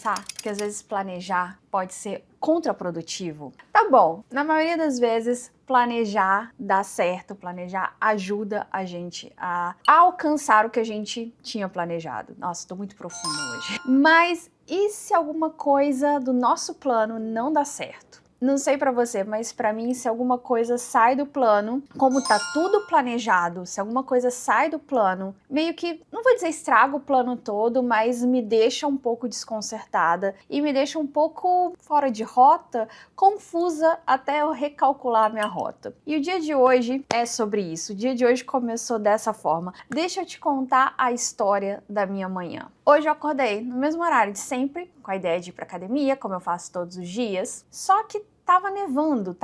pensar que às vezes planejar pode ser contraprodutivo? Tá bom, na maioria das vezes planejar dá certo, planejar ajuda a gente a alcançar o que a gente tinha planejado. Nossa, tô muito profunda hoje. Mas e se alguma coisa do nosso plano não dá certo? Não sei pra você, mas pra mim, se alguma coisa sai do plano, como tá tudo planejado, se alguma coisa sai do plano, meio que, não vou dizer estraga o plano todo, mas me deixa um pouco desconcertada e me deixa um pouco fora de rota, confusa até eu recalcular minha rota. E o dia de hoje é sobre isso. O dia de hoje começou dessa forma. Deixa eu te contar a história da minha manhã. Hoje eu acordei no mesmo horário de sempre, com a ideia de ir pra academia, como eu faço todos os dias, só que tava nevando,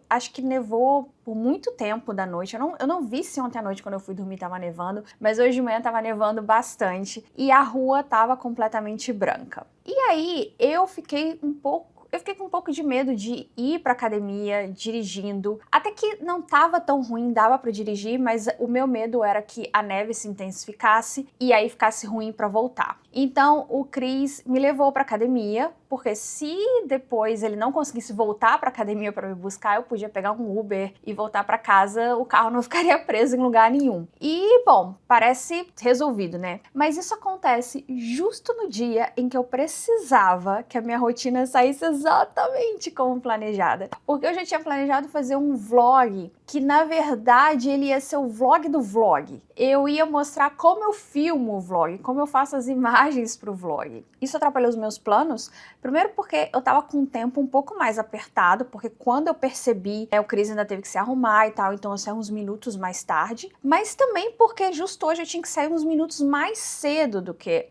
acho que nevou por muito tempo da noite. Eu não vi se ontem à noite, quando eu fui dormir, tava nevando, mas hoje de manhã tava nevando bastante e a rua tava completamente branca. E aí eu fiquei com um pouco de medo de ir pra academia dirigindo. Até que não tava tão ruim, dava pra dirigir, mas o meu medo era que a neve se intensificasse e aí ficasse ruim pra voltar. Então o Cris me levou pra academia, porque se depois ele não conseguisse voltar pra academia pra me buscar, eu podia pegar um Uber e voltar pra casa, o carro não ficaria preso em lugar nenhum. E, bom, parece resolvido, né? Mas isso acontece justo no dia em que eu precisava que a minha rotina saísse exatamente como planejada. Porque eu já tinha planejado fazer um vlog, que na verdade ele ia ser o vlog do vlog. Eu ia mostrar como eu filmo o vlog, como eu faço as imagens pro vlog. Isso atrapalhou os meus planos. Primeiro porque eu tava com o tempo um pouco mais apertado, porque quando eu percebi, o Cris ainda teve que se arrumar e tal, então eu saí uns minutos mais tarde. Mas também porque justo hoje eu tinha que sair uns minutos mais cedo do que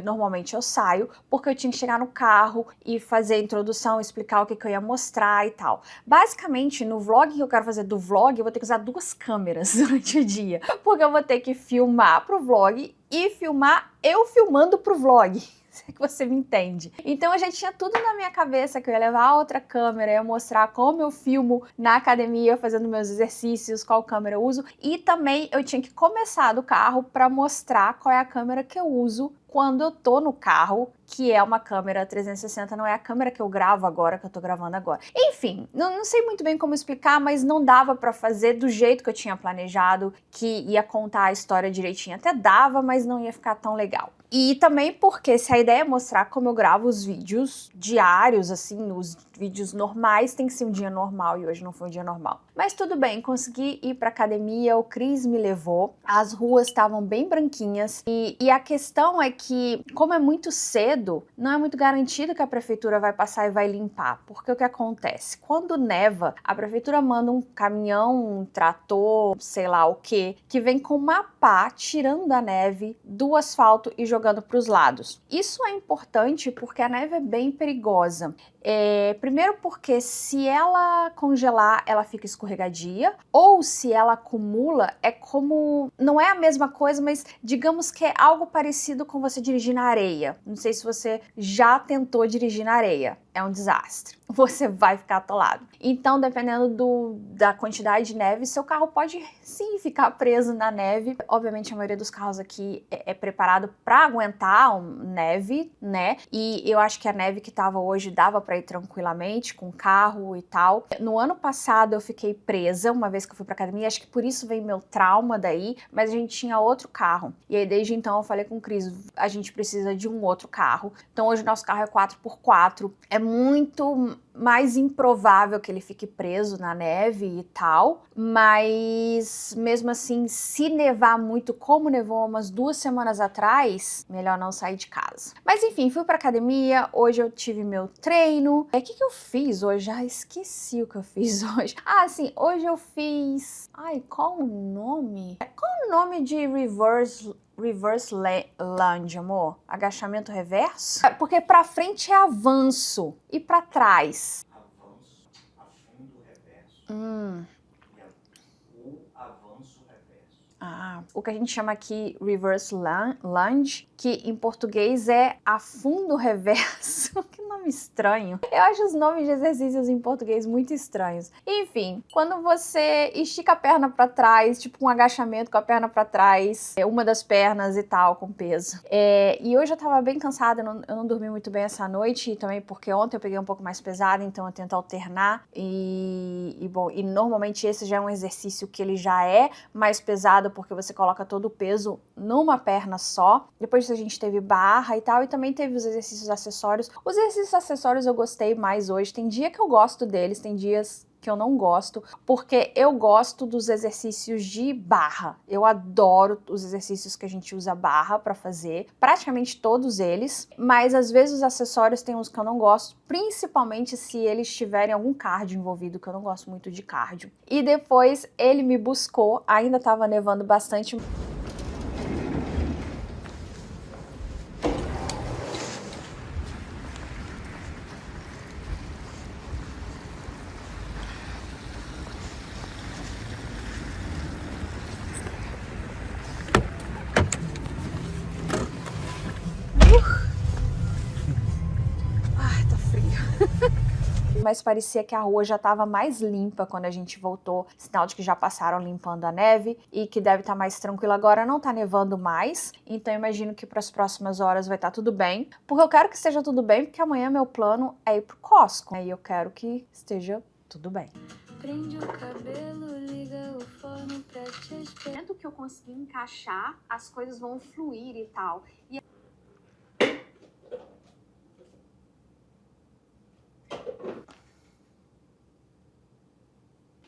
normalmente eu saio, porque eu tinha que chegar no carro e fazer a introdução, explicar o que eu ia mostrar e tal. Basicamente, no vlog que eu quero fazer do vlog, eu vou ter que usar 2 câmeras durante o dia, porque eu vou ter que filmar pro vlog e filmar eu filmando pro vlog. Se é que você me entende. Então eu já tinha tudo na minha cabeça que eu ia levar outra câmera, ia mostrar como eu filmo na academia, fazendo meus exercícios, qual câmera eu uso. E também eu tinha que começar do carro para mostrar qual é a câmera que eu uso quando eu tô no carro, que é uma câmera 360, não é a câmera que eu gravo agora, que eu tô gravando agora. Enfim, não sei muito bem como explicar, mas não dava pra fazer do jeito que eu tinha planejado, que ia contar a história direitinho. Até dava, mas não ia ficar tão legal. E também porque se a ideia é mostrar como eu gravo os vídeos diários, assim, os vídeos normais, tem que ser um dia normal e hoje não foi um dia normal. Mas tudo bem, consegui ir pra academia, o Cris me levou, as ruas estavam bem branquinhas e a questão é que, como é muito cedo, não é muito garantido que a prefeitura vai passar e vai limpar, porque o que acontece? Quando neva, a prefeitura manda um caminhão, um trator, sei lá o que vem com uma pá tirando a neve do asfalto e jogando para os lados. Isso é importante porque a neve é bem perigosa. Primeiro porque se ela congelar, ela fica escorregadia, ou se ela acumula, não é a mesma coisa, mas digamos que é algo parecido com você dirigir na areia. Não sei se você já tentou dirigir na areia. É um desastre. Você vai ficar atolado. Então, dependendo da quantidade de neve, seu carro pode sim ficar preso na neve. Obviamente, a maioria dos carros aqui é preparado para aguentar neve, né? E eu acho que a neve que tava hoje dava para ir tranquilamente com carro e tal. No ano passado, eu fiquei presa uma vez que eu fui pra academia. Acho que por isso veio meu trauma daí, mas a gente tinha outro carro. E aí, desde então, eu falei com o Cris, a gente precisa de um outro carro. Então, hoje o nosso carro é 4x4. É muito mais improvável que ele fique preso na neve e tal, mas mesmo assim, se nevar muito como nevou umas 2 semanas atrás, melhor não sair de casa. Mas enfim, fui pra academia, hoje eu tive meu treino. O que eu fiz hoje? Ah, esqueci o que eu fiz hoje. Ah, sim, hoje eu fiz... Ai, qual o nome? Qual o nome de reverse lunge, amor? Agachamento reverso? Porque pra frente é avanço e pra trás. Avanço, afundo reverso. E o avanço reverso. o que a gente chama aqui reverse lunge, que em português é afundo reverso. Que nome estranho. Eu acho os nomes de exercícios em português muito estranhos. Enfim, quando você estica a perna para trás, tipo um agachamento com a perna para trás, uma das pernas e tal, com peso. E hoje eu tava bem cansada, eu não dormi muito bem essa noite, e também porque ontem eu peguei um pouco mais pesado, então eu tento alternar. Bom, normalmente esse já é um exercício que ele já é mais pesado, porque você coloca todo o peso numa perna só. Depois a gente teve barra e tal, e também teve os exercícios acessórios. Os exercícios acessórios eu gostei mais hoje. Tem dia que eu gosto deles, tem dias que eu não gosto, porque eu gosto dos exercícios de barra. Eu adoro os exercícios que a gente usa barra para fazer, praticamente todos eles, mas às vezes os acessórios tem uns que eu não gosto, principalmente se eles tiverem algum cardio envolvido, que eu não gosto muito de cardio. E depois ele me buscou, ainda tava nevando bastante. Tá frio. Mas parecia que a rua já estava mais limpa quando a gente voltou, sinal de que já passaram limpando a neve e que deve estar mais tranquilo agora. Não tá nevando mais, então eu imagino que para as próximas horas vai estar tudo bem, porque eu quero que esteja tudo bem, porque amanhã meu plano é ir pro Costco, e eu quero que esteja tudo bem. Prende o cabelo, liga o forno pra te esperar. Dentro que eu consegui encaixar, as coisas vão fluir e tal.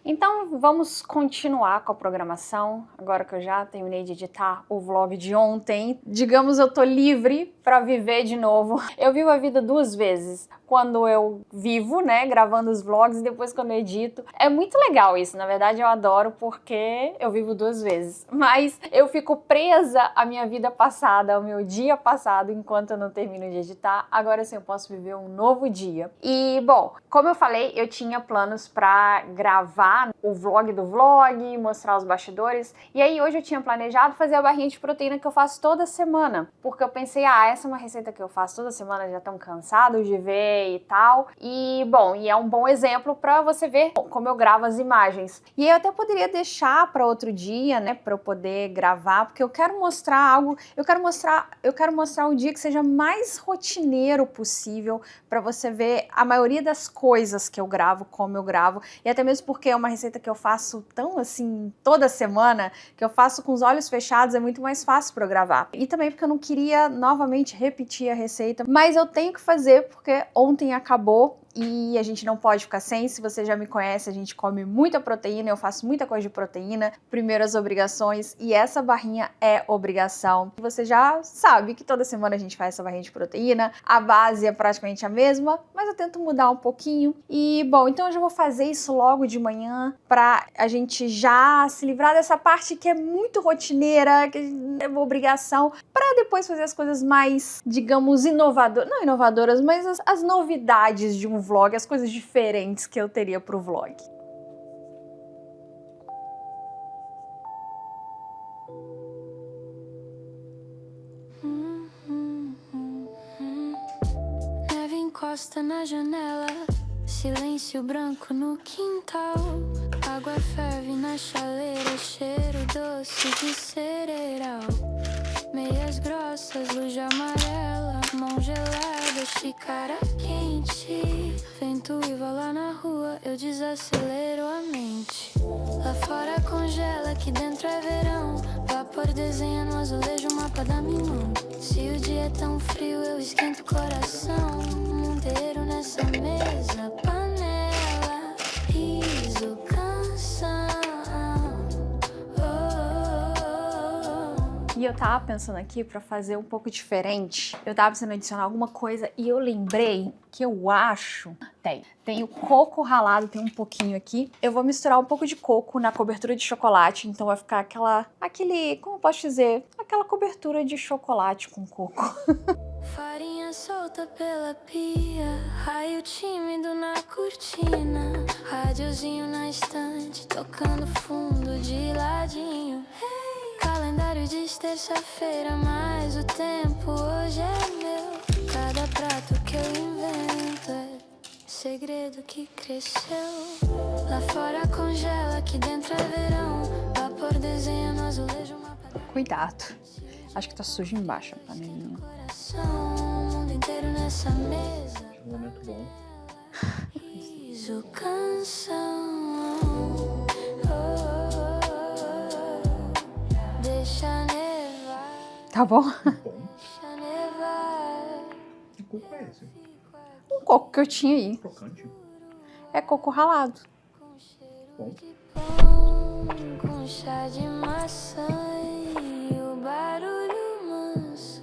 Então vamos continuar com a programação, agora que eu já terminei de editar o vlog de ontem. Digamos, eu tô livre pra viver de novo. Eu vivo a vida duas vezes. Quando eu vivo, né, gravando os vlogs, e depois quando eu edito. É muito legal isso, na verdade eu adoro porque eu vivo duas vezes. Mas eu fico presa à minha vida passada, ao meu dia passado, enquanto eu não termino de editar. Agora sim eu posso viver um novo dia. E, bom, como eu falei, eu tinha planos pra gravar o vlog do vlog, mostrar os bastidores. E aí hoje eu tinha planejado fazer a barrinha de proteína que eu faço toda semana. Porque eu pensei, essa é uma receita que eu faço toda semana, já estão cansados de ver e tal. E, bom, e é um bom exemplo pra você ver como eu gravo as imagens. E eu até poderia deixar pra outro dia, né, pra eu poder gravar, porque eu quero mostrar algo, eu quero mostrar um dia que seja mais rotineiro possível pra você ver a maioria das coisas que eu gravo, como eu gravo, e até mesmo porque é uma receita que eu faço tão assim toda semana, que eu faço com os olhos fechados, é muito mais fácil pra eu gravar. E também porque eu não queria novamente repetir a receita, mas eu tenho que fazer porque ontem acabou e a gente não pode ficar sem. Se você já me conhece, a gente come muita proteína, eu faço muita coisa de proteína, primeiras obrigações, e essa barrinha é obrigação. Você já sabe que toda semana a gente faz essa barrinha de proteína, a base é praticamente a mesma, mas eu tento mudar um pouquinho. E, bom, então eu já vou fazer isso logo de manhã pra a gente já se livrar dessa parte que é muito rotineira, que é uma obrigação, pra depois fazer as coisas mais, digamos, inovadoras, não inovadoras, mas as novidades de um vlog, as coisas diferentes que eu teria pro vlog. Neve encosta na janela, silêncio branco no quintal. Água ferve na chaleira, cheiro doce de cereal. Meias grossas, luz amarela, mão gelada, xícara quente. Vento uiva lá na rua, eu desacelero a mente. Lá fora congela, aqui dentro é verão. Vapor desenha no azulejo o mapa da minha mão. Se o dia é tão frio, eu esquento o coração. Monteiro nessa mesa, panela, riso, canção. E eu tava pensando aqui pra fazer um pouco diferente. Eu tava pensando em adicionar alguma coisa e eu lembrei que eu acho... Tem o coco ralado, tem um pouquinho aqui. Eu vou misturar um pouco de coco na cobertura de chocolate, então vai ficar como eu posso dizer? Aquela cobertura de chocolate com coco. Farinha solta pela pia, raio tímido na cortina, rádiozinho na estante, tocando fundo de ladinho. Hey! diz terça-feira, mas o tempo hoje é meu. Cada prato que eu invento é segredo que cresceu. Lá fora congela, aqui dentro é verão. Vapor desenha no azulejo uma panela. Cuidado. Acho que tá sujo embaixo a panelinha. Coração, o mundo inteiro nessa mesa. É um momento bom. Riso, canção. Deixa nevar, Tá bom? Bom. deixa nevar. Que coco é esse? Um coco que eu tinha aí. Crocante. É coco ralado. Bom. Pão com chá de maçã e o barulho manso.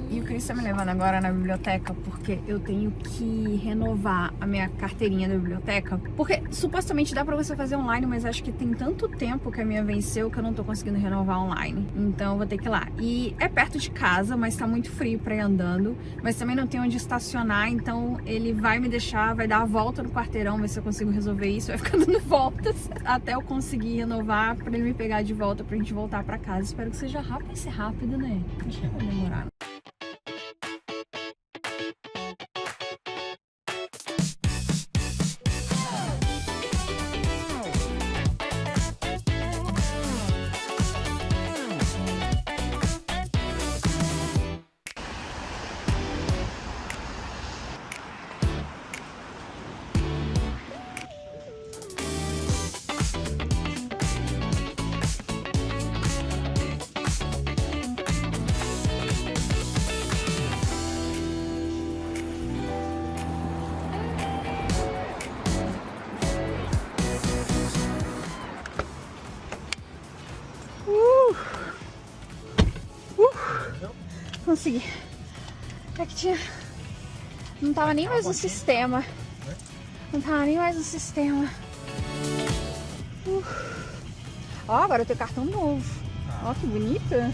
E o Cris tá me levando agora na biblioteca porque eu tenho que renovar a minha carteirinha da biblioteca. Porque supostamente dá pra você fazer online, mas acho que tem tanto tempo que a minha venceu que eu não tô conseguindo renovar online. Então eu vou ter que ir lá. E é perto de casa, mas tá muito frio pra ir andando. Mas também não tem onde estacionar, então ele vai me deixar, vai dar a volta no quarteirão, ver se eu consigo resolver isso. Vai ficar dando voltas até eu conseguir renovar pra ele me pegar de volta pra gente voltar pra casa. Espero que seja rápido. Vai ser rápido, né? Acho que vai demorar. Consegui. É que tinha... Não tava nem mais no sistema. Não tava nem mais no sistema. Ó, agora eu tenho cartão novo. Ó, que bonita.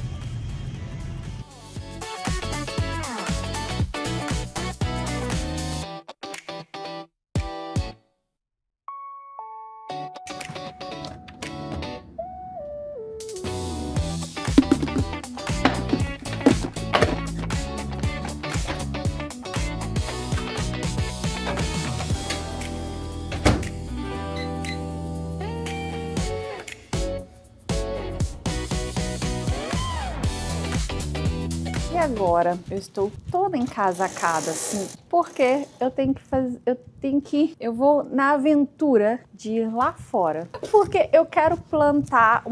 E agora eu estou toda encasacada assim, porque eu vou na aventura de ir lá fora. Porque eu quero plantar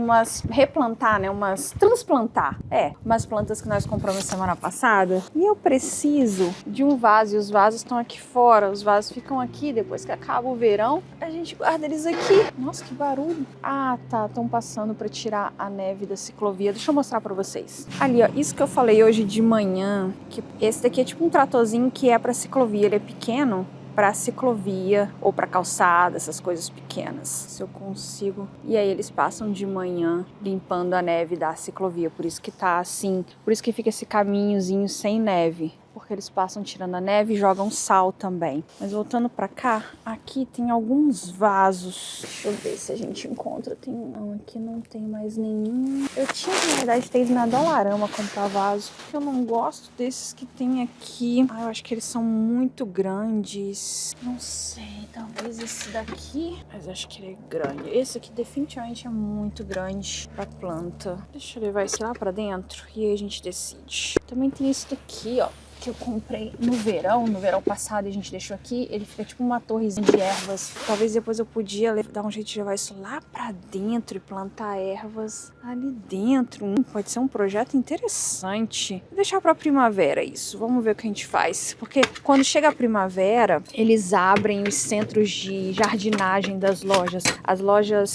transplantar, umas plantas que nós compramos semana passada. E eu preciso de um vaso, e os vasos estão aqui fora, os vasos ficam aqui, depois que acaba o verão, a gente guarda eles aqui. Nossa, que barulho. Ah, tá, estão passando para tirar a neve da ciclovia. Deixa eu mostrar para vocês. Ali, ó, isso que eu falei hoje de manhã, que esse daqui é tipo um tratorzinho que é para ciclovia, ele é pequeno para ciclovia ou para calçada, essas coisas pequenas. Se eu consigo. E aí eles passam de manhã limpando a neve da ciclovia, por isso que tá assim, por isso que fica esse caminhozinho sem neve. Porque eles passam tirando a neve e jogam sal também. Mas voltando pra cá, aqui tem alguns vasos. Deixa eu ver se a gente encontra. Não, aqui não tem mais nenhum. Eu tinha, na verdade, ter ido na Dollarama comprar vaso. Eu não gosto desses que tem aqui. Ah, eu acho que eles são muito grandes. Não sei, talvez esse daqui. Mas acho que ele é grande. Esse aqui definitivamente é muito grande pra planta. Deixa eu levar esse lá pra dentro e aí a gente decide. Também tem esse daqui, ó, que eu comprei no verão passado, e a gente deixou aqui. Ele fica tipo uma torrezinha de ervas. Talvez depois eu podia dar um jeito de levar isso lá pra dentro e plantar ervas ali dentro. Pode ser um projeto interessante. Vou deixar pra primavera isso. Vamos ver o que a gente faz. Porque quando chega a primavera, eles abrem os centros de jardinagem das lojas. As lojas...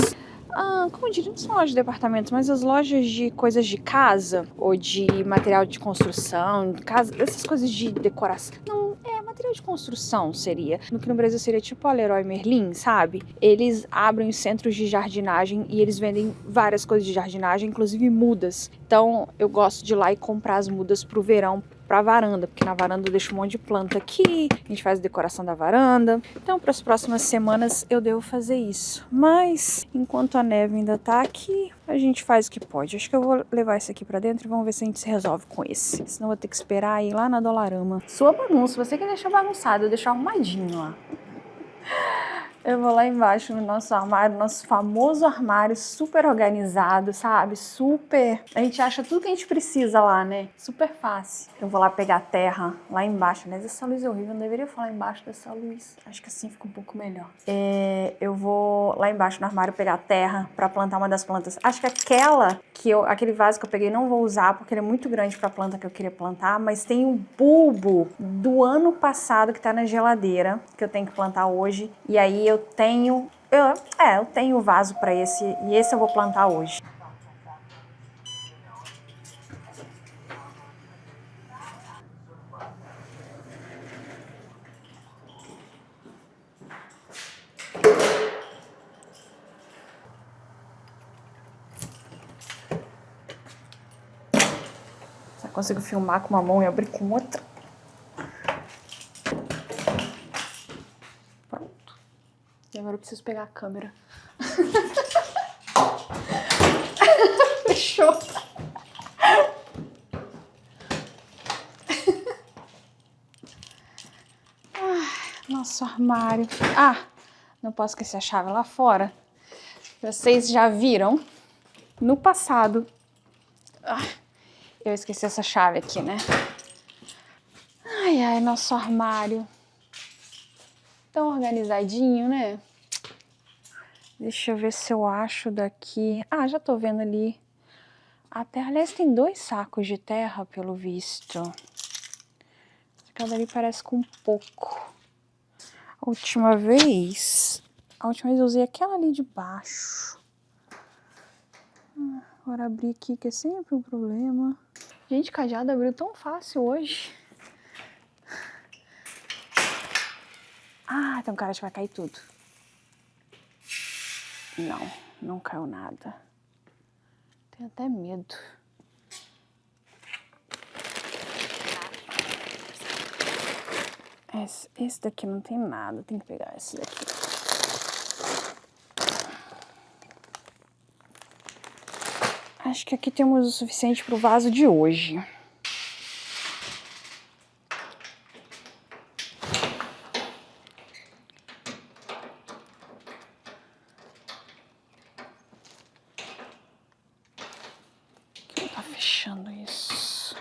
como eu diria, não são lojas de departamentos, mas as lojas de coisas de casa ou de material de construção, essas coisas de decoração. Não, material de construção seria. No que no Brasil seria tipo a Leroy Merlin, sabe? Eles abrem os centros de jardinagem e eles vendem várias coisas de jardinagem, inclusive mudas. Então eu gosto de ir lá e comprar as mudas pro verão pra varanda, porque na varanda eu deixo um monte de planta aqui, a gente faz a decoração da varanda. Então, para as próximas semanas eu devo fazer isso. Mas, enquanto a neve ainda tá aqui, a gente faz o que pode. Acho que eu vou levar esse aqui pra dentro e vamos ver se a gente se resolve com esse. Senão eu vou ter que esperar ir lá na Dollarama. Sua bagunça, você que deixa bagunçado, eu deixo arrumadinho lá. Eu vou lá embaixo no nosso armário, nosso famoso armário super organizado, sabe? Super... A gente acha tudo que a gente precisa lá, né? Super fácil. Eu vou lá pegar terra lá embaixo. Mas essa luz é horrível, eu não deveria falar embaixo dessa luz. Acho que assim fica um pouco melhor. Eu vou lá embaixo no armário pegar terra pra plantar uma das plantas. Acho que aquele vaso que eu peguei não vou usar porque ele é muito grande pra planta que eu queria plantar. Mas tem um bulbo do ano passado que tá na geladeira, que eu tenho que plantar hoje. E aí eu tenho o vaso para esse, e esse eu vou plantar hoje. Só consigo filmar com uma mão e abrir com outra. Pronto. E agora eu preciso pegar a câmera. Fechou. Nosso armário. Não posso esquecer a chave lá fora. Vocês já viram? No passado. Eu esqueci essa chave aqui, né? Ai, nosso armário. Tão organizadinho, né? Deixa eu ver se eu acho daqui. Já tô vendo ali. A terra, aliás, tem 2 sacos de terra, pelo visto. Cada ali parece com pouco. A última vez eu usei aquela ali de baixo. Agora abrir aqui, que é sempre um problema. Gente, cadeado abriu tão fácil hoje. Tem um cara que vai cair tudo. Não caiu nada. Tenho até medo. Esse daqui não tem nada, tem que pegar esse daqui. Acho que aqui temos o suficiente para o vaso de hoje. Quem tá fechando isso?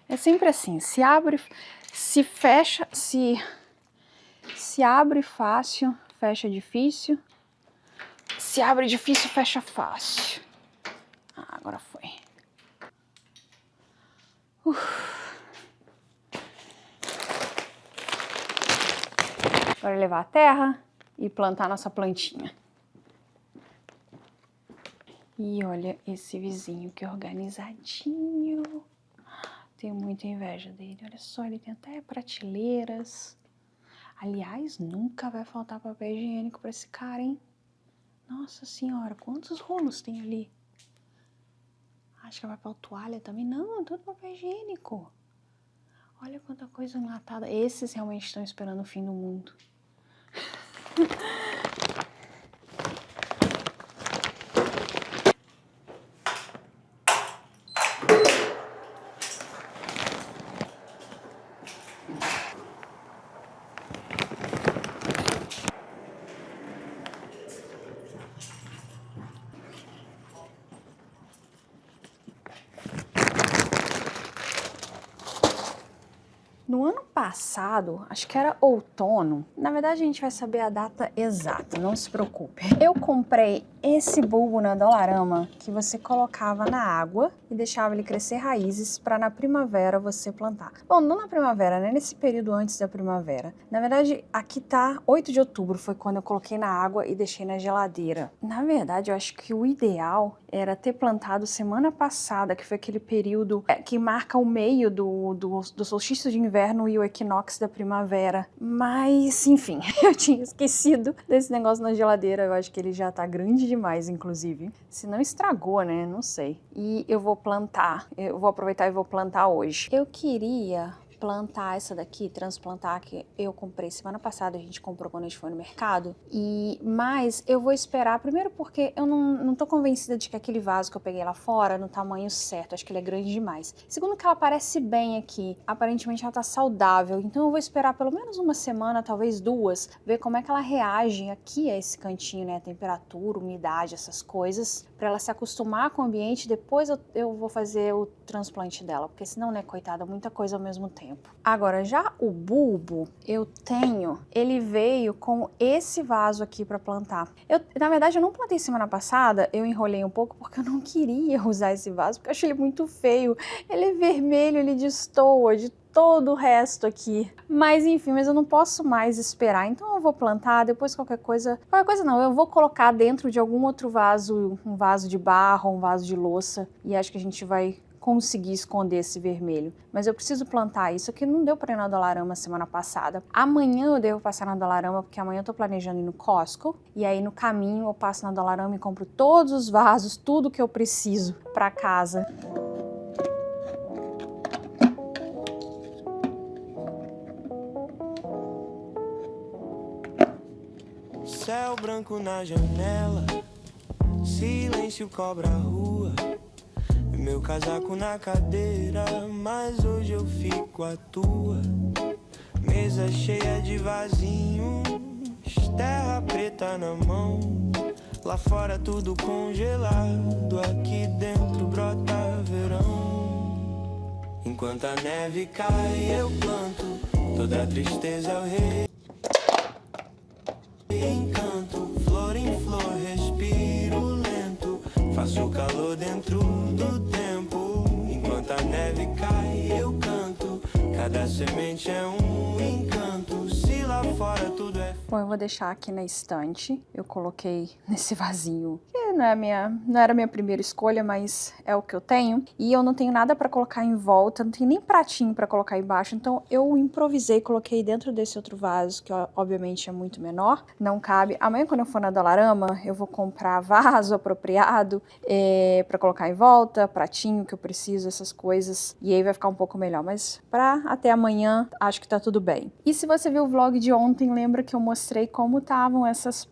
É sempre assim, se abre, se fecha, se abre fácil, fecha difícil. Se abre difícil, fecha fácil. Agora foi. Agora levar a terra e plantar nossa plantinha. E olha esse vizinho que organizadinho. Tenho muita inveja dele. Olha só, ele tem até prateleiras. Aliás, nunca vai faltar papel higiênico para esse cara, hein? Nossa senhora, quantos rolos tem ali? Acho que vai para toalha também. Não, é tudo papel higiênico. Olha quanta coisa enlatada. Esses realmente estão esperando o fim do mundo. No ano passado, acho que era outono, na verdade a gente vai saber a data exata, não se preocupe. Eu comprei esse bulbo na Dollarama que você colocava na água e deixava ele crescer raízes para na primavera você plantar. Bom, não na primavera, né? Nesse período antes da primavera. Na verdade, aqui tá 8 de outubro, foi quando eu coloquei na água e deixei na geladeira. Na verdade, eu acho que o ideal era ter plantado semana passada, que foi aquele período que marca o meio do solstício de inverno e o equinócio equinox da primavera. Mas, enfim, eu tinha esquecido desse negócio na geladeira. Eu acho que ele já tá grande demais, inclusive. Se não estragou, né? Não sei. E eu vou plantar. Eu vou aproveitar e vou plantar hoje. Eu queria plantar essa daqui, transplantar, que eu comprei semana passada, a gente comprou quando a gente foi no mercado. Mas eu vou esperar, primeiro porque eu não tô convencida de que aquele vaso que eu peguei lá fora, no tamanho certo, acho que ele é grande demais. Segundo que ela parece bem aqui, aparentemente ela tá saudável, então eu vou esperar pelo menos uma semana, talvez 2, ver como é que ela reage aqui a esse cantinho, né, a temperatura, umidade, essas coisas, pra ela se acostumar com o ambiente, depois eu vou fazer o transplante dela, porque senão, né, coitada, muita coisa ao mesmo tempo. Agora, já o bulbo, ele veio com esse vaso aqui para plantar. Na verdade, eu não plantei semana passada, eu enrolei um pouco porque eu não queria usar esse vaso, porque eu achei ele muito feio. Ele é vermelho, ele destoa de todo o resto aqui. Mas enfim, eu não posso mais esperar, então eu vou plantar, depois qualquer coisa não, eu vou colocar dentro de algum outro vaso, um vaso de barro, um vaso de louça, e acho que a gente vai conseguir esconder esse vermelho. Mas eu preciso plantar isso, que não deu para ir na Dollarama semana passada. Amanhã eu devo passar na Dollarama, porque amanhã eu tô planejando ir no Costco, e aí no caminho eu passo na Dollarama e compro todos os vasos, tudo que eu preciso para casa. Céu branco na janela, silêncio cobra a rua. Meu casaco na cadeira, mas hoje eu fico à tua. Mesa cheia de vasinhos, terra preta na mão. Lá fora tudo congelado, aqui dentro brota verão. Enquanto a neve cai eu planto, toda tristeza eu reencanto. Flor em flor respiro lento, faço calor dentro do tempo. Enquanto a neve cai eu canto, cada semente é um encanto. Se lá fora tudo é... Bom, eu vou deixar aqui na estante. Eu coloquei nesse vasinho, que não era a minha primeira escolha, mas é o que eu tenho. E eu não tenho nada para colocar em volta, não tenho nem pratinho para colocar embaixo, então eu improvisei, coloquei dentro desse outro vaso, que obviamente é muito menor, não cabe. Amanhã, quando eu for na Dollarama, eu vou comprar vaso apropriado para colocar em volta, pratinho que eu preciso, essas coisas, e aí vai ficar um pouco melhor. Mas para até amanhã, acho que tá tudo bem. E se você viu o vlog de ontem, lembra que eu mostrei como estavam essas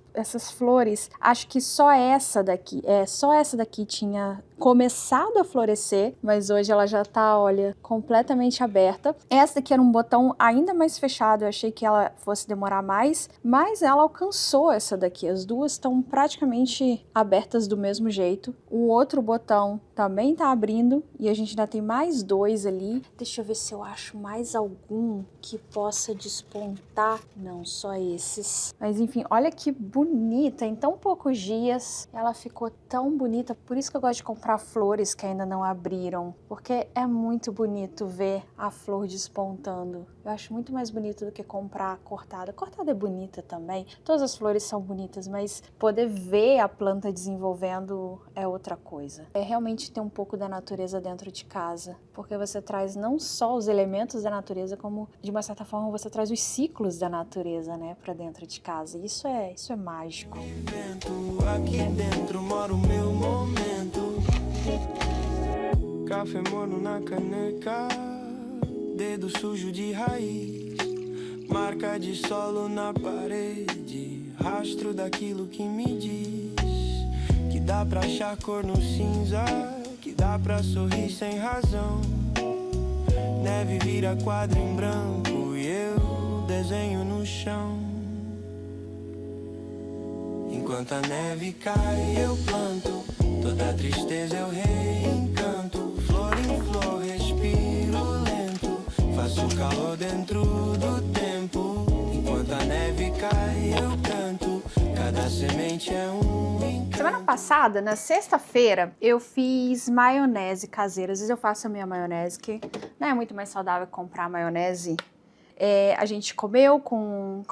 flores. Acho que só essa daqui tinha começado a florescer, mas hoje ela já tá, olha, completamente aberta. Essa daqui era um botão ainda mais fechado, eu achei que ela fosse demorar mais, mas ela alcançou essa daqui. As duas estão praticamente abertas do mesmo jeito. O outro botão também tá abrindo e a gente ainda tem mais 2 ali. Deixa eu ver se eu acho mais algum que possa despontar. Não, só esses. Mas enfim, olha que bonita, em tão poucos dias ela ficou tão bonita. Por isso que eu gosto de comprar flores que ainda não abriram, porque é muito bonito ver a flor despontando. Eu acho muito mais bonito do que comprar cortada. Cortada é bonita também, todas as flores são bonitas, mas poder ver a planta desenvolvendo é outra coisa. É realmente ter um pouco da natureza dentro de casa, porque você traz não só os elementos da natureza, como de uma certa forma você traz os ciclos da natureza, né, para dentro de casa. E isso é mágico. Aqui dentro mora o meu momento. Café morno na caneca, dedo sujo de raiz, marca de solo na parede, rastro daquilo que me diz que dá pra achar cor no cinza, que dá pra sorrir sem razão. Neve vira quadro em branco e eu desenho no chão. Enquanto a neve cai eu planto, toda tristeza eu reencanto. Flor em flor respiro lento, faço calor dentro do tempo. Enquanto a neve cai eu canto, cada semente é um encanto. Semana passada, na sexta-feira, eu fiz maionese caseira. Às vezes eu faço a minha maionese, que não é muito mais saudável comprar maionese a gente comeu com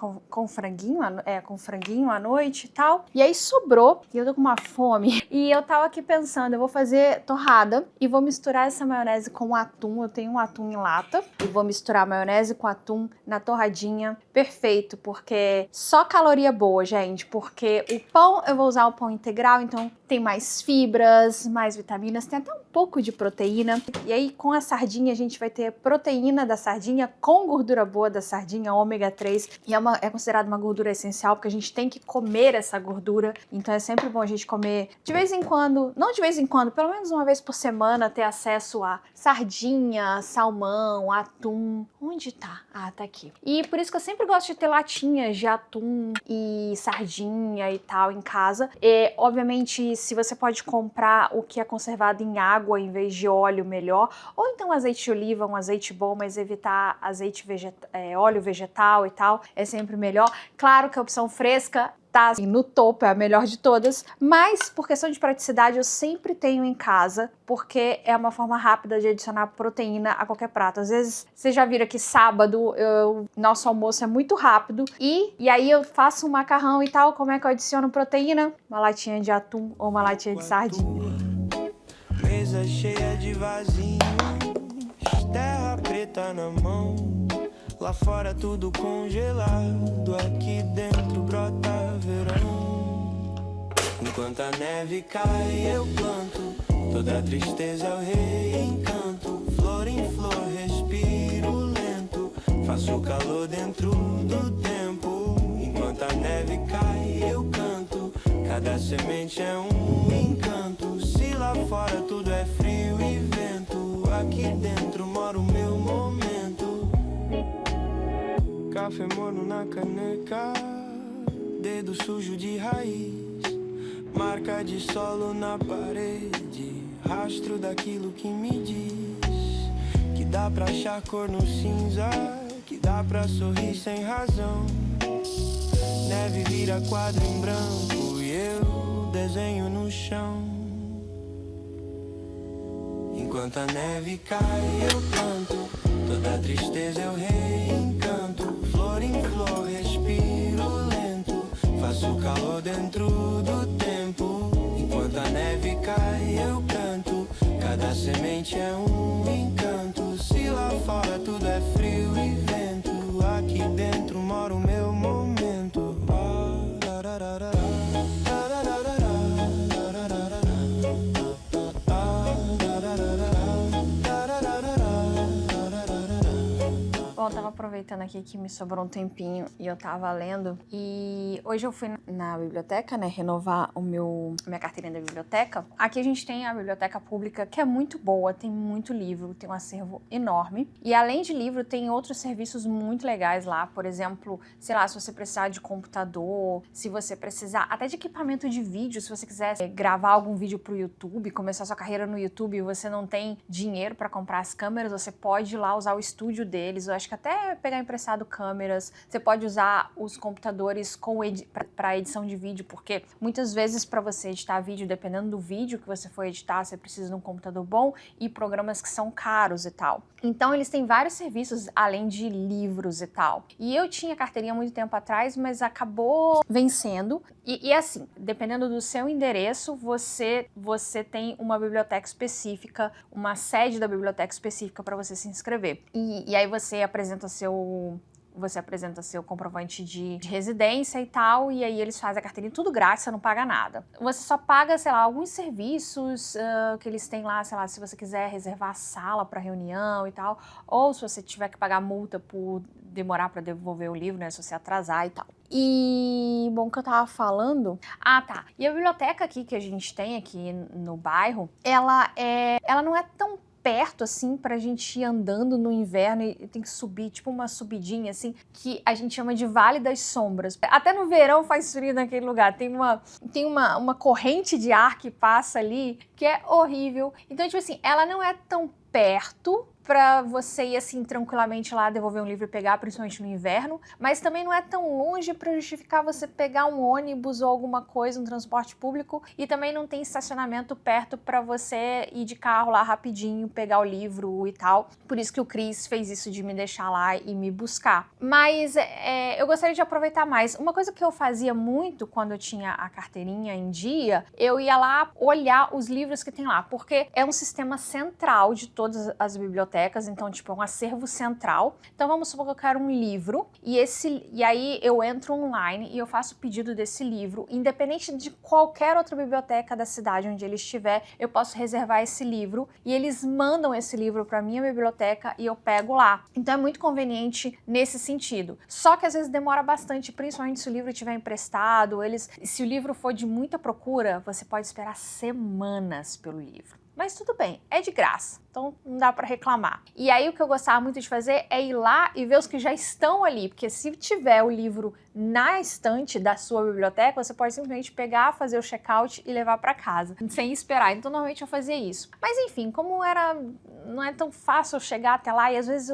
franguinho, com franguinho à noite e tal. E aí sobrou, e eu tô com uma fome. E eu tava aqui pensando, eu vou fazer torrada e vou misturar essa maionese com atum. Eu tenho um atum em lata e vou misturar a maionese com atum na torradinha. Perfeito, porque só caloria boa, gente. Porque o pão, eu vou usar o pão integral, então tem mais fibras, mais vitaminas, tem até um pouco de proteína. E aí com a sardinha a gente vai ter proteína da sardinha com gordura boa da sardinha, ômega 3. E é considerada uma gordura essencial porque a gente tem que comer essa gordura. Então é sempre bom a gente comer de vez em quando, não de vez em quando, pelo menos uma vez por semana, ter acesso a sardinha, salmão, atum. Onde tá? Ah, tá aqui. E por isso que eu sempre gosto de ter latinhas de atum e sardinha e tal em casa. E, obviamente, se você pode comprar o que é conservado em água em vez de óleo, melhor. Ou então azeite de oliva, um azeite bom, mas evitar óleo vegetal e tal, é sempre melhor. Claro que a opção fresca tá assim, no topo, é a melhor de todas, mas por questão de praticidade eu sempre tenho em casa, porque é uma forma rápida de adicionar proteína a qualquer prato. Às vezes, vocês já viram que sábado nosso almoço é muito rápido e aí eu faço um macarrão e tal, como é que eu adiciono proteína? Uma latinha de atum ou uma latinha de sardinha. Mesa cheia de vasinhos, terra preta na mão. Lá fora tudo congelado, aqui dentro brota verão. Enquanto a neve cai eu planto, toda tristeza eu reencanto. Flor em flor respiro lento, faço calor dentro do tempo. Enquanto a neve cai eu canto, cada semente é um encanto. Se lá fora tudo é frio e vento, aqui dentro mora o meu momento. Café morno na caneca, dedo sujo de raiz, marca de solo na parede, rastro daquilo que me diz que dá pra achar cor no cinza, que dá pra sorrir sem razão. Neve vira quadro em branco e eu desenho no chão. Enquanto a neve cai eu planto, toda tristeza eu reencanto. Flor em flor respiro lento, faço calor dentro do tempo. Enquanto a neve cai eu canto, cada semente é um encanto. Se lá fora tudo é frio e vento, aqui dentro mora o meu momento. Bom, eu tava aproveitando aqui que me sobrou um tempinho e eu tava lendo. E hoje eu fui na biblioteca, né, renovar minha carteirinha da biblioteca. Aqui a gente tem a biblioteca pública, que é muito boa, tem muito livro, tem um acervo enorme. E além de livro, tem outros serviços muito legais lá. Por exemplo, sei lá, se você precisar de computador, se você precisar até de equipamento de vídeo, se você quiser gravar algum vídeo pro YouTube, começar sua carreira no YouTube e você não tem dinheiro pra comprar as câmeras, você pode ir lá usar o estúdio deles. Eu acho que até pegar emprestado câmeras, você pode usar os computadores para edição de vídeo, porque muitas vezes para você editar vídeo, dependendo do vídeo que você for editar, você precisa de um computador bom e programas que são caros e tal. Então eles têm vários serviços além de livros e tal. E eu tinha carteirinha há muito tempo atrás, mas acabou vencendo. E assim, dependendo do seu endereço, você tem uma biblioteca específica, uma sede da biblioteca específica para você se inscrever. E aí você apresenta seu comprovante de residência e tal, e aí eles fazem a carteirinha tudo grátis, você não paga nada. Você só paga, sei lá, alguns serviços que eles têm lá, sei lá, se você quiser reservar a sala para reunião e tal, ou se você tiver que pagar multa por demorar para devolver o livro, né, se você atrasar e tal. E, bom, o que eu tava falando... Ah, tá. E a biblioteca aqui que a gente tem aqui no bairro, ela não é tão perto, assim, pra gente ir andando no inverno e tem que subir, tipo uma subidinha, assim, que a gente chama de Vale das Sombras. Até no verão faz frio naquele lugar. Tem uma corrente de ar que passa ali, que é horrível. Então, tipo assim, ela não é tão perto, pra você ir assim tranquilamente lá devolver um livro e pegar, principalmente no inverno, mas também não é tão longe pra justificar você pegar um ônibus ou alguma coisa, um transporte público, e também não tem estacionamento perto pra você ir de carro lá rapidinho, pegar o livro e tal. Por isso que o Cris fez isso de me deixar lá e me buscar. Mas eu gostaria de aproveitar mais. Uma coisa que eu fazia muito quando eu tinha a carteirinha em dia, eu ia lá olhar os livros que tem lá, porque é um sistema central de todas as bibliotecas, então tipo é um acervo central. Então vamos supor que eu quero um livro e aí eu entro online e eu faço o pedido desse livro, independente de qualquer outra biblioteca da cidade onde ele estiver, eu posso reservar esse livro e eles mandam esse livro para minha biblioteca e eu pego lá. Então é muito conveniente nesse sentido. Só que às vezes demora bastante, principalmente se o livro estiver emprestado, se o livro for de muita procura, você pode esperar semanas pelo livro. Mas tudo bem, é de graça, então não dá pra reclamar. E aí o que eu gostava muito de fazer é ir lá e ver os que já estão ali, porque se tiver o livro na estante da sua biblioteca, você pode simplesmente pegar, fazer o check-out e levar pra casa, sem esperar. Então normalmente eu fazia isso. Mas enfim, como não é tão fácil chegar até lá e às vezes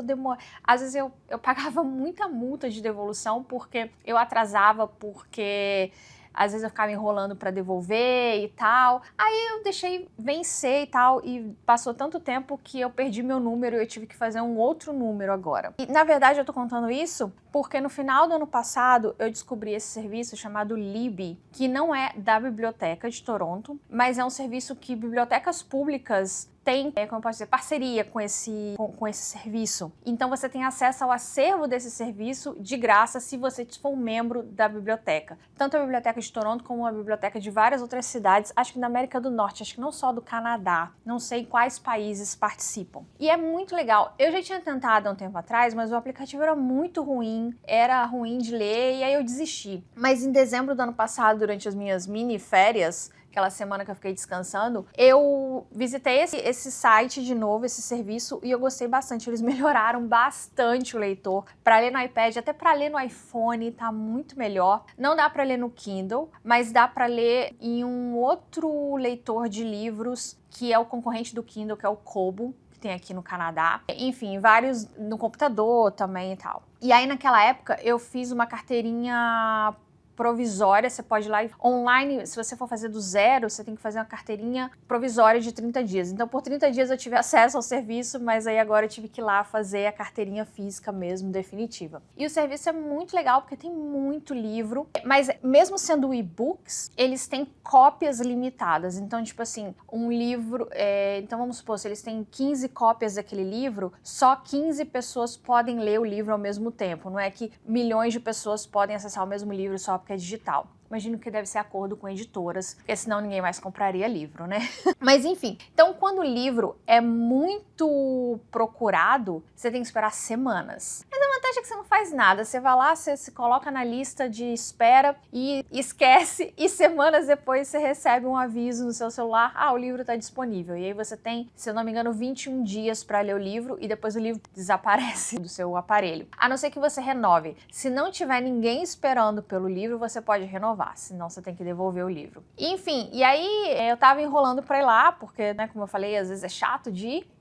eu pagava muita multa de devolução porque eu atrasava, porque às vezes eu ficava enrolando pra devolver e tal. Aí eu deixei vencer e tal, e passou tanto tempo que eu perdi meu número e eu tive que fazer um outro número agora. E na verdade eu tô contando isso porque no final do ano passado eu descobri esse serviço chamado Libby, que não é da Biblioteca de Toronto, mas é um serviço que bibliotecas públicas tem, como eu posso dizer, parceria com esse serviço. Então você tem acesso ao acervo desse serviço de graça se você for um membro da biblioteca. Tanto a Biblioteca de Toronto como a biblioteca de várias outras cidades, acho que da América do Norte, acho que não só do Canadá, não sei quais países participam. E é muito legal. Eu já tinha tentado há um tempo atrás, mas o aplicativo era muito ruim, era ruim de ler e aí eu desisti. Mas em dezembro do ano passado, durante as minhas mini férias, aquela semana que eu fiquei descansando, eu visitei esse site de novo, esse serviço, e eu gostei bastante. Eles melhoraram bastante o leitor. Para ler no iPad, até para ler no iPhone, tá muito melhor. Não dá para ler no Kindle, mas dá para ler em um outro leitor de livros, que é o concorrente do Kindle, que é o Kobo, que tem aqui no Canadá. Enfim, vários no computador também e tal. E aí, naquela época, eu fiz uma carteirinha provisória, você pode ir lá online, se você for fazer do zero, você tem que fazer uma carteirinha provisória de 30 dias. Então, por 30 dias eu tive acesso ao serviço, mas aí agora eu tive que ir lá fazer a carteirinha física mesmo, definitiva. E o serviço é muito legal, porque tem muito livro, mas mesmo sendo e-books, eles têm cópias limitadas. Então, tipo assim, um livro, então vamos supor, se eles têm 15 cópias daquele livro, só 15 pessoas podem ler o livro ao mesmo tempo. Não é que milhões de pessoas podem acessar o mesmo livro só porque é digital. Imagino que deve ser acordo com editoras, porque senão ninguém mais compraria livro, né? Mas enfim, então quando o livro é muito procurado, você tem que esperar semanas. Mas a vantagem é que você não faz nada, você vai lá, você se coloca na lista de espera e esquece, e semanas depois você recebe um aviso no seu celular, o livro está disponível. E aí você tem, se eu não me engano, 21 dias para ler o livro e depois o livro desaparece do seu aparelho. A não ser que você renove. Se não tiver ninguém esperando pelo livro, você pode renovar. Senão você tem que devolver o livro. Enfim, e aí eu tava enrolando pra ir lá, porque, né, como eu falei, às vezes é chato de ir.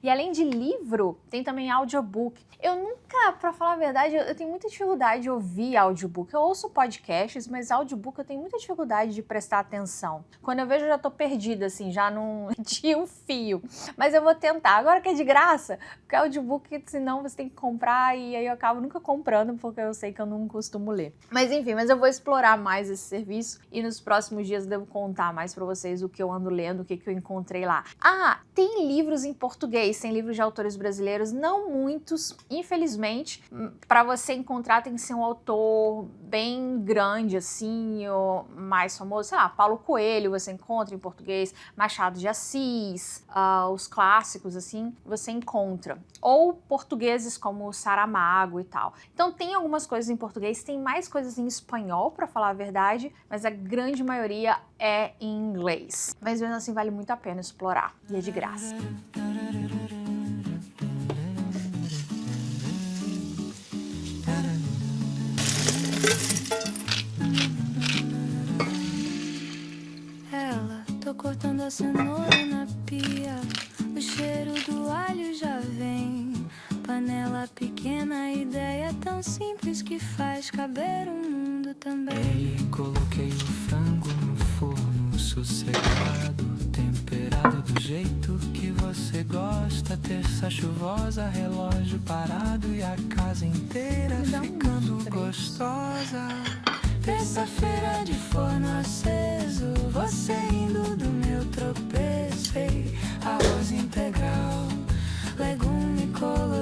E além de livro, tem também audiobook. Eu nunca, pra falar a verdade, eu tenho muita dificuldade de ouvir audiobook. Eu ouço podcasts, mas audiobook eu tenho muita dificuldade de prestar atenção. Quando eu vejo, eu já tô perdida, assim, já não tinha o fio. Mas eu vou tentar. Agora que é de graça, porque audiobook, senão você tem que comprar, e aí eu acabo nunca comprando, porque eu sei que eu não costumo ler. Mas enfim, eu vou explorar mais esse serviço e nos próximos dias eu devo contar mais pra vocês o que eu ando lendo, o que eu encontrei lá. Tem livros em português, tem livros de autores brasileiros, não muitos, infelizmente. Pra você encontrar tem que ser um autor bem grande, assim, ou mais famoso, sei lá, Paulo Coelho você encontra em português, Machado de Assis, os clássicos, assim, você encontra. Ou portugueses como Saramago e tal. Então tem algumas coisas em português, tem mais coisas em espanhol, pra falar a verdade, mas a grande maioria é em inglês. Mas mesmo assim vale muito a pena explorar, e é de graça. Tô cortando a cenoura na pia, o cheiro do alho já vem simples que faz caber um mundo também. Ei, coloquei o frango no forno sossegado, temperado do jeito que você gosta. Terça chuvosa, relógio parado e a casa inteira ficando gostosa. Terça-feira de forno aceso, você rindo do meu tropeço. Ei, arroz integral, legume colorido.